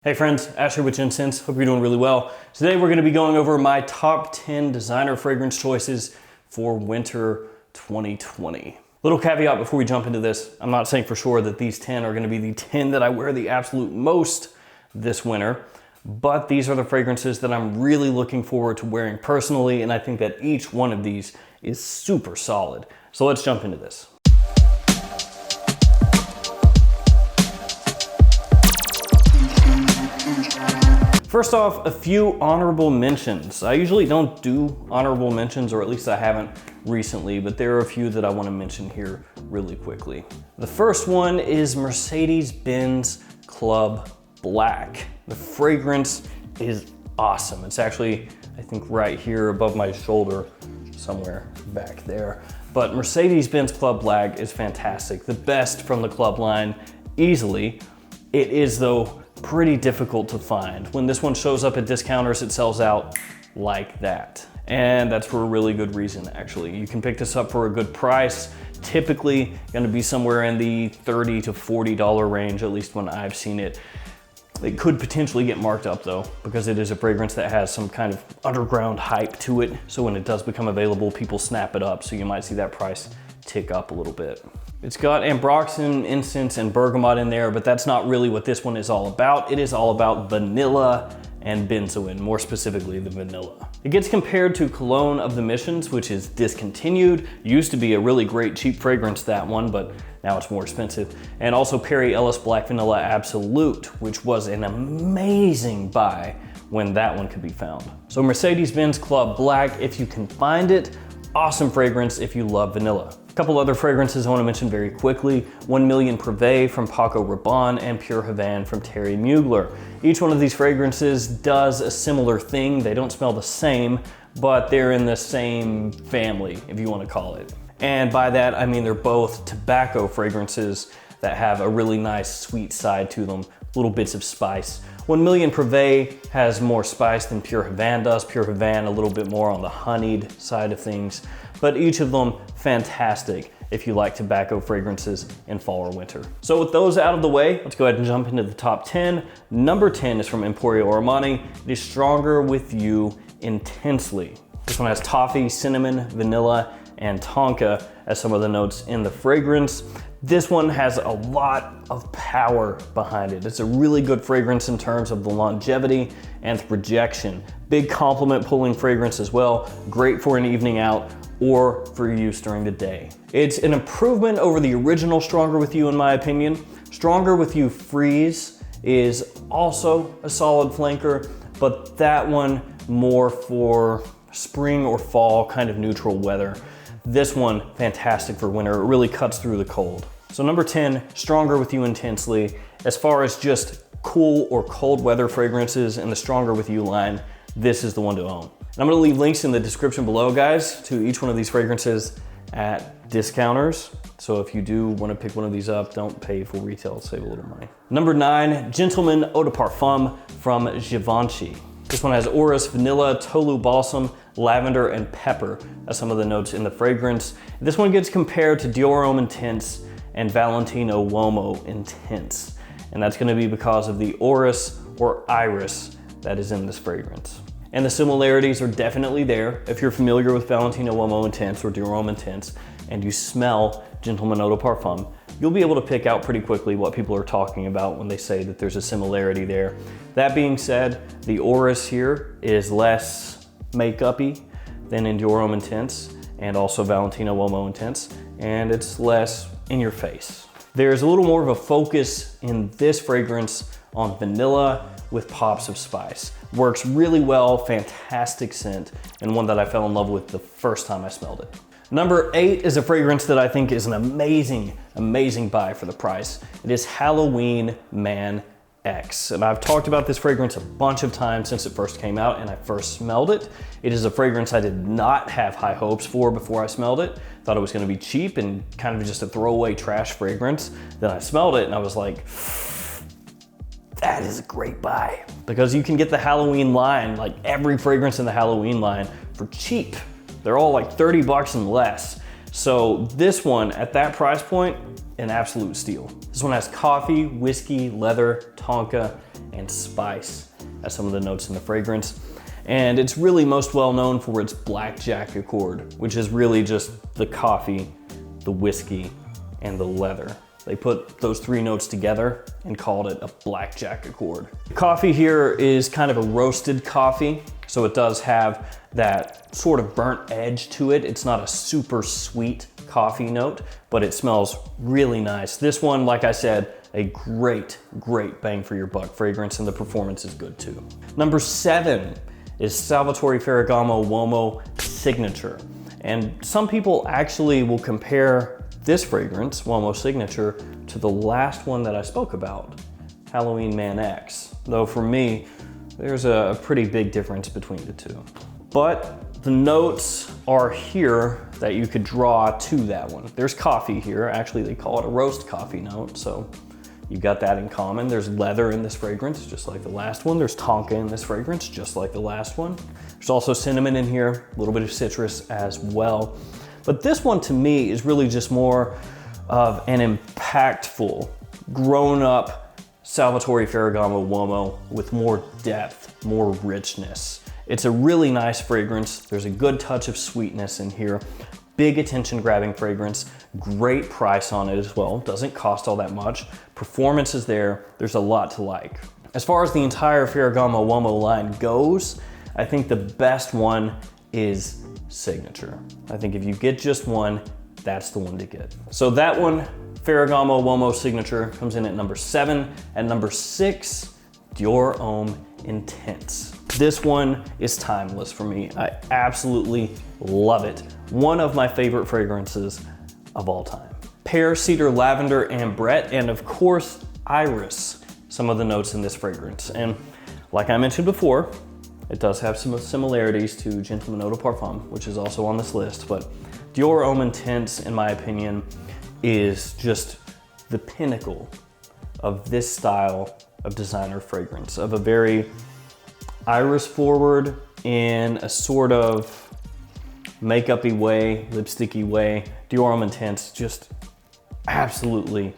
Hey friends, Asher with Gents. Hope you're doing really well. Today we're going to be going over my top 10 designer fragrance choices for winter 2020. Little caveat before we jump into this, I'm not saying for sure that these 10 are going to be the 10 that I wear the absolute most this winter, but these are the fragrances that I'm really looking forward to wearing personally, and I think that each one of these is super solid. So let's jump into this. First off, a few honorable mentions. I usually don't do honorable mentions, or at least I haven't recently, but there are a few that I want to mention here really quickly. The first one is Mercedes-Benz Club Black. The fragrance is awesome. It's actually, I think, right here above my shoulder, somewhere back there. But Mercedes-Benz Club Black is fantastic. The best from the club line, easily. It is, though, pretty difficult to find. When this one shows up at discounters, it sells out like that. And that's for a really good reason, actually. You can pick this up for a good price, typically gonna be somewhere in the $30 to $40 range, at least when I've seen it. It could potentially get marked up though, because it is a fragrance that has some kind of underground hype to it. So when it does become available, people snap it up. So you might see that price tick up a little bit. It's got ambroxan, incense, and bergamot in there, but that's not really what this one is all about. It is all about vanilla and benzoin, more specifically the vanilla. It gets compared to Cologne of the Missions, which is discontinued. Used to be a really great cheap fragrance, that one, but now it's more expensive. And also Perry Ellis Black Vanilla Absolute, which was an amazing buy when that one could be found. So Mercedes-Benz Club Black, if you can find it, awesome fragrance if you love vanilla. A couple other fragrances I want to mention very quickly. 1 Million Privé from Paco Rabanne and Pure Havane from Terry Mugler. Each one of these fragrances does a similar thing. They don't smell the same, but they're in the same family, if you want to call it. And by that, I mean they're both tobacco fragrances that have a really nice sweet side to them, little bits of spice. 1 Million Privé has more spice than Pure Havane does. Pure Havane a little bit more on the honeyed side of things, but each of them fantastic if you like tobacco fragrances in fall or winter. So with those out of the way, let's go ahead and jump into the top 10. Number 10 is from Emporio Armani. It is Stronger With You Intensely. This one has toffee, cinnamon, vanilla, and tonka as some of the notes in the fragrance. This one has a lot of power behind it. It's a really good fragrance in terms of the longevity and the projection. Big compliment pulling fragrance as well. Great for an evening out or for use during the day. It's an improvement over the original Stronger With You in my opinion. Stronger With You Freeze is also a solid flanker, but that one more for spring or fall kind of neutral weather. This one, fantastic for winter. It really cuts through the cold. So number 10, Stronger With You Intensely. As far as just cool or cold weather fragrances in the Stronger With You line, this is the one to own. And I'm gonna leave links in the description below, guys, to each one of these fragrances at discounters. So if you do wanna pick one of these up, don't pay full retail, save a little money. Number 9, Gentleman Eau de Parfum from Givenchy. This one has orris, vanilla, tolu balsam, lavender, and pepper as some of the notes in the fragrance. This one gets compared to Dior Homme Intense and Valentino Uomo Intense. And that's gonna be because of the orris or iris that is in this fragrance. And the similarities are definitely there. If you're familiar with Valentino Uomo Intense or Dior Homme Intense and you smell Gentleman Eau de Parfum, you'll be able to pick out pretty quickly what people are talking about when they say that there's a similarity there. That being said, the orris here is less makeup-y than in Dior Homme Intense and also Valentino Uomo Intense, and it's less in your face. There's a little more of a focus in this fragrance on vanilla with pops of spice. Works really well, fantastic scent, and one that I fell in love with the first time I smelled it. Number 8 is a fragrance that I think is an amazing, amazing buy for the price. It is Halloween Man X. And I've talked about this fragrance a bunch of times since it first came out and I first smelled it. It is a fragrance I did not have high hopes for before I smelled it. Thought it was gonna be cheap and kind of just a throwaway trash fragrance. Then I smelled it and I was like, that is a great buy. Because you can get the Halloween line, like every fragrance in the Halloween line, for cheap. They're all like 30 bucks and less. So this one, at that price point, an absolute steal. This one has coffee, whiskey, leather, tonka, and spice as some of the notes in the fragrance. And it's really most well known for its blackjack accord, which is really just the coffee, the whiskey, and the leather. They put those three notes together and called it a blackjack accord. The coffee here is kind of a roasted coffee, so it does have that sort of burnt edge to it. It's not a super sweet coffee note, but it smells really nice. This one, like I said, a great bang for your buck fragrance, and the performance is good too. Number 7 is Salvatore Ferragamo Uomo Signature. And some people actually will compare this fragrance, Uomo Signature, to the last one that I spoke about, Halloween Man X. Though for me, there's a pretty big difference between the two. But the notes are here that you could draw to that one. There's coffee here. Actually, they call it a roast coffee note, so you've got that in common. There's leather in this fragrance, just like the last one. There's tonka in this fragrance, just like the last one. There's also cinnamon in here, a little bit of citrus as well. But this one to me is really just more of an impactful, grown-up Salvatore Ferragamo Uomo with more depth, more richness. It's a really nice fragrance. There's a good touch of sweetness in here. Big attention-grabbing fragrance, great price on it as well. Doesn't cost all that much. Performance is there. There's a lot to like. As far as the entire Ferragamo Uomo line goes, I think the best one is Signature. I think if you get just one, that's the one to get. So that one, Ferragamo Uomo Signature, comes in at number 7. At number 6, Dior Homme Intense. This one is timeless for me. I absolutely love it. One of my favorite fragrances of all time. Pear, cedar, lavender, ambrette, and of course, iris, some of the notes in this fragrance. And like I mentioned before, it does have some similarities to Gentleman Eau de Parfum, which is also on this list, but Dior Homme Intense, in my opinion, is just the pinnacle of this style of designer fragrance, of a very iris forward in a sort of makeup-y way, lipsticky way. Dior Homme Intense just absolutely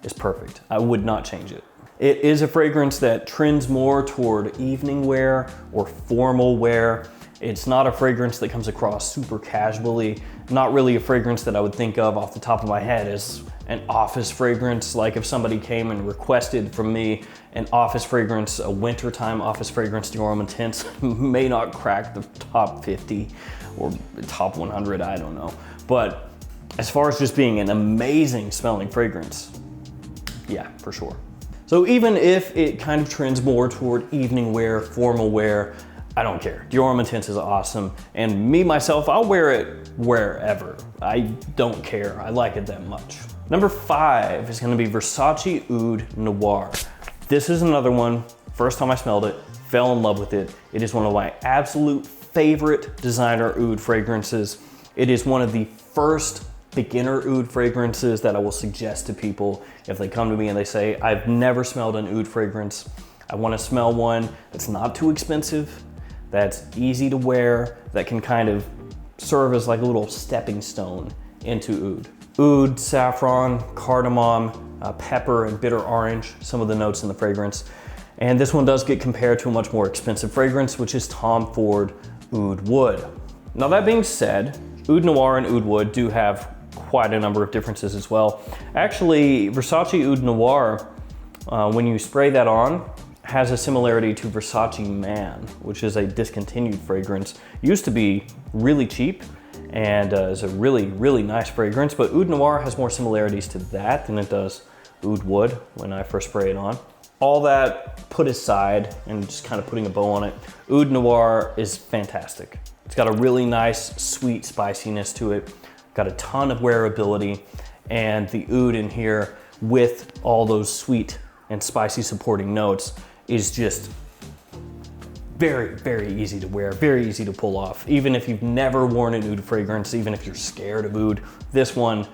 is perfect. I would not change it. It is a fragrance that trends more toward evening wear or formal wear. It's not a fragrance that comes across super casually. Not really a fragrance that I would think of off the top of my head as an office fragrance. Like if somebody came and requested from me an office fragrance, a wintertime office fragrance, Dior Homme Intense may not crack the top 50 or top 100, I don't know. But as far as just being an amazing smelling fragrance, yeah, for sure. So even if it kind of trends more toward evening wear, formal wear, I don't care. Dior Homme Intense is awesome. And me, myself, I'll wear it wherever. I don't care. I like it that much. Number 5 is gonna be Versace Oud Noir. This is another one. First time I smelled it, fell in love with it. It is one of my absolute favorite designer oud fragrances. It is one of the first beginner oud fragrances that I will suggest to people if they come to me and they say, I've never smelled an oud fragrance. I want to smell one that's not too expensive, that's easy to wear, that can kind of serve as like a little stepping stone into oud. Oud, saffron, cardamom, pepper, and bitter orange, some of the notes in the fragrance. And this one does get compared to a much more expensive fragrance, which is Tom Ford Oud Wood. Now that being said, Oud Noir and Oud Wood do have quite a number of differences as well. Actually, Versace Oud Noir, when you spray that on, has a similarity to Versace Man, which is a discontinued fragrance. Used to be really cheap and is a really, really nice fragrance, but Oud Noir has more similarities to that than it does Oud Wood when I first spray it on. All that put aside and just kind of putting a bow on it, Oud Noir is fantastic. It's got a really nice, sweet spiciness to it, got a ton of wearability, and the oud in here with all those sweet and spicy supporting notes is just very, very easy to wear, very easy to pull off. Even if you've never worn an oud fragrance, even if you're scared of oud, this one,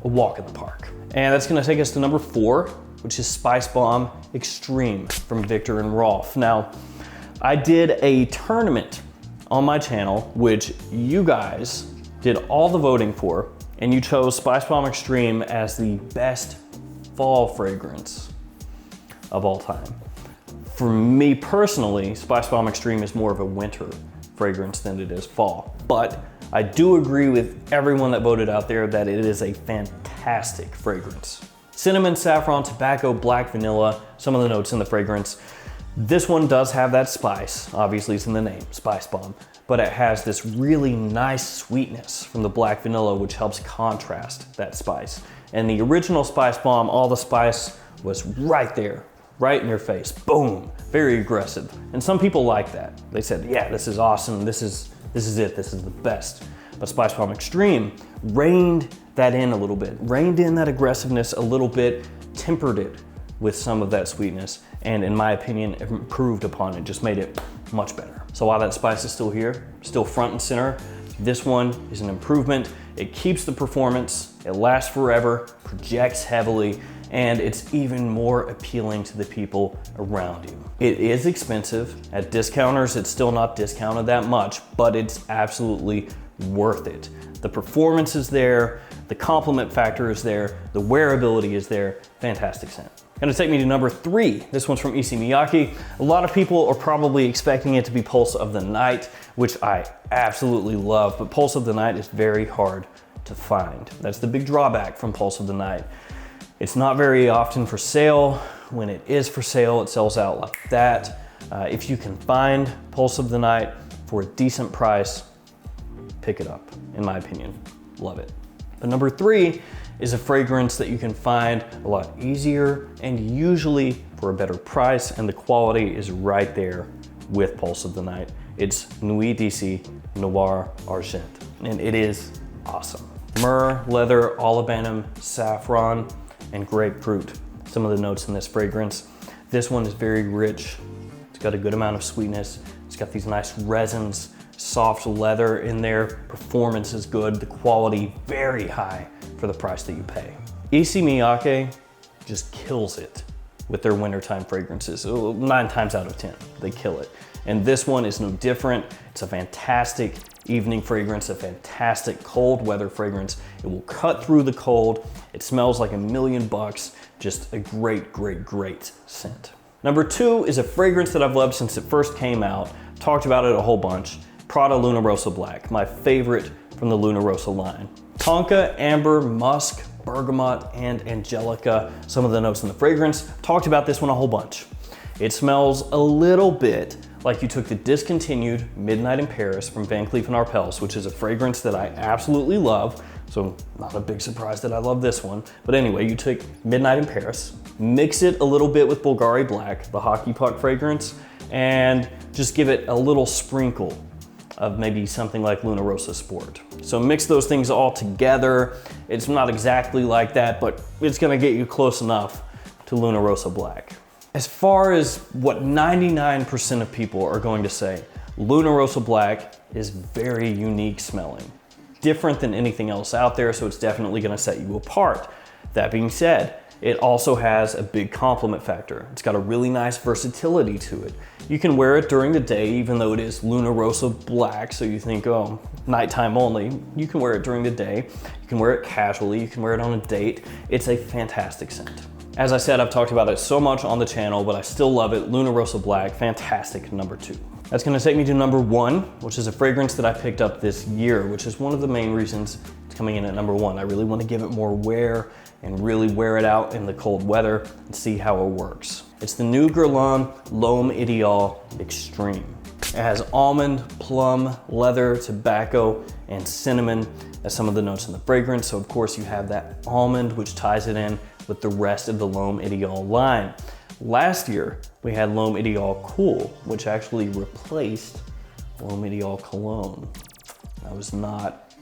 a walk in the park. And that's gonna take us to number 4, which is Spice Bomb Extreme from Viktor and Rolf. Now, I did a tournament on my channel, which you guys did all the voting for, and you chose Spice Bomb Extreme as the best fall fragrance of all time. For me personally, Spice Bomb Extreme is more of a winter fragrance than it is fall. But I do agree with everyone that voted out there that it is a fantastic fragrance. Cinnamon, saffron, tobacco, black vanilla, some of the notes in the fragrance. This one does have that spice, obviously it's in the name, Spice Bomb, but it has this really nice sweetness from the black vanilla, which helps contrast that spice. And the original Spice Bomb, all the spice was right there, right in your face, boom, very aggressive. And some people like that. They said, yeah, this is awesome, this is it, this is the best. But Spice Bomb Extreme reined that in a little bit, reined in that aggressiveness a little bit, tempered it with some of that sweetness, and in my opinion, improved upon it, just made it much better. So while that spice is still here, still front and center, this one is an improvement. It keeps the performance, it lasts forever, projects heavily, and it's even more appealing to the people around you. It is expensive. At discounters, it's still not discounted that much, but it's absolutely worth it. The performance is there, the compliment factor is there, the wearability is there, fantastic scent. Gonna take me to number 3. This one's from Issey Miyake. A lot of people are probably expecting it to be Pulse of the Night, which I absolutely love, but Pulse of the Night is very hard to find. That's the big drawback from Pulse of the Night. It's not very often for sale. When it is for sale, it sells out like that. If you can find Pulse of the Night for a decent price, pick it up, in my opinion. Love it. But number 3 is a fragrance that you can find a lot easier and usually for a better price, and the quality is right there with Pulse of the Night. It's Nuit d'Issey Noir Argent, and it is awesome. Myrrh, leather, olibanum, saffron, and grapefruit. Some of the notes in this fragrance. This one is very rich. It's got a good amount of sweetness. It's got these nice resins, soft leather in there. Performance is good. The quality very high for the price that you pay. Issey Miyake just kills it with their wintertime fragrances. 9 times out of 10, they kill it. And this one is no different. It's a fantastic evening fragrance, a fantastic cold weather fragrance. It will cut through the cold. It smells like $1,000,000. Just a great, great, great scent. Number 2 is a fragrance that I've loved since it first came out. Talked about it a whole bunch. Prada Luna Rosa Black, my favorite from the Luna Rosa line. Tonka, amber, musk, bergamot, and angelica, some of the notes in the fragrance. Talked about this one a whole bunch. It smells a little bit like you took the discontinued Midnight in Paris from Van Cleef & Arpels, which is a fragrance that I absolutely love, so not a big surprise that I love this one. But anyway, you took Midnight in Paris, mix it a little bit with Bulgari Black, the hockey puck fragrance, and just give it a little sprinkle of maybe something like Luna Rosa Sport. So mix those things all together. It's not exactly like that, but it's gonna get you close enough to Luna Rosa Black. As far as what 99% of people are going to say, Luna Rosa Black is very unique smelling. Different than anything else out there, so it's definitely gonna set you apart. That being said, it also has a big compliment factor. It's got a really nice versatility to it. You can wear it during the day, even though it is Luna Rosa Black, so you think, oh, nighttime only. You can wear it during the day. You can wear it casually. You can wear it on a date. It's a fantastic scent. As I said, I've talked about it so much on the channel, but I still love it. Luna Rosa Black, fantastic, number 2. That's gonna take me to number 1, which is a fragrance that I picked up this year, which is one of the main reasons it's coming in at number 1. I really want to give it more wear and really wear it out in the cold weather and see how it works. It's the new Guerlain Lome Idiol Extreme. It has almond, plum, leather, tobacco, and cinnamon as some of the notes in the fragrance. So of course you have that almond, which ties it in with the rest of the Lome Idiol line. Last year, we had Lome Idiol Cool, which actually replaced Lome Idiol Cologne. I was not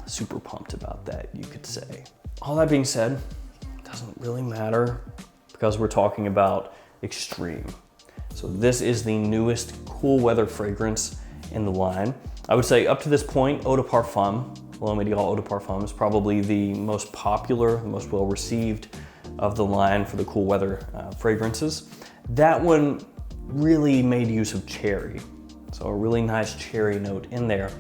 super pumped about that, you could say. All that being said, it doesn't really matter because we're talking about extreme. So this is the newest cool weather fragrance in the line. I would say up to this point, Eau de Parfum, Lome Idiol Eau de Parfum is probably the most popular, the most well-received of the line for the cool weather fragrances. That one really made use of cherry. So a really nice cherry note in there.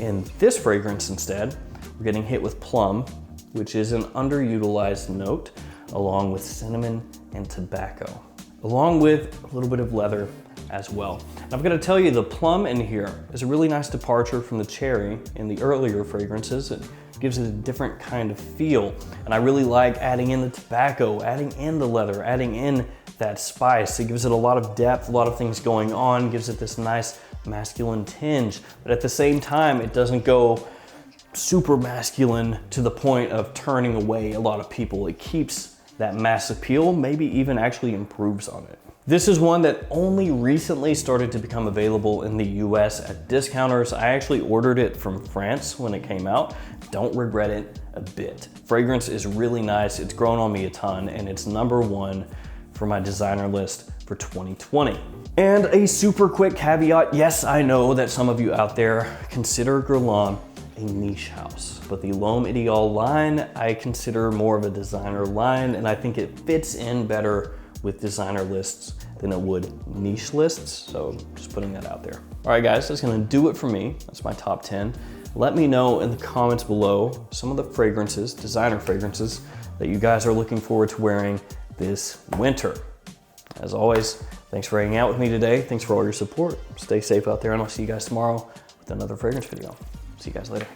In this fragrance instead, we're getting hit with plum, which is an underutilized note, along with cinnamon and tobacco. along with a little bit of leather as well. And I'm gonna tell you, the plum in here is a really nice departure from the cherry in the earlier fragrances. It gives it a different kind of feel. And I really like adding in the tobacco, adding in the leather, adding in that spice. It gives it a lot of depth, a lot of things going on, gives it this nice masculine tinge. But at the same time, it doesn't go super masculine to the point of turning away a lot of people. It keeps that mass appeal, maybe even actually improves on it. This is one that only recently started to become available in the US at discounters. I actually ordered it from France when it came out. Don't regret it a bit. Fragrance is really nice. It's grown on me a ton, and it's #1 for my designer list for 2020. And a super quick caveat, yes, I know that some of you out there consider Guerlain a niche house, but the Lome Idiol line I consider more of a designer line, and I think it fits in better with designer lists than it would niche lists, so just putting that out there. All right guys, that's gonna do it for me. That's my top 10. Let me know in the comments below some of the fragrances, designer fragrances, that you guys are looking forward to wearing this winter. As always, thanks for hanging out with me today. Thanks for all your support. Stay safe out there, and I'll see you guys tomorrow with another fragrance video. See you guys later.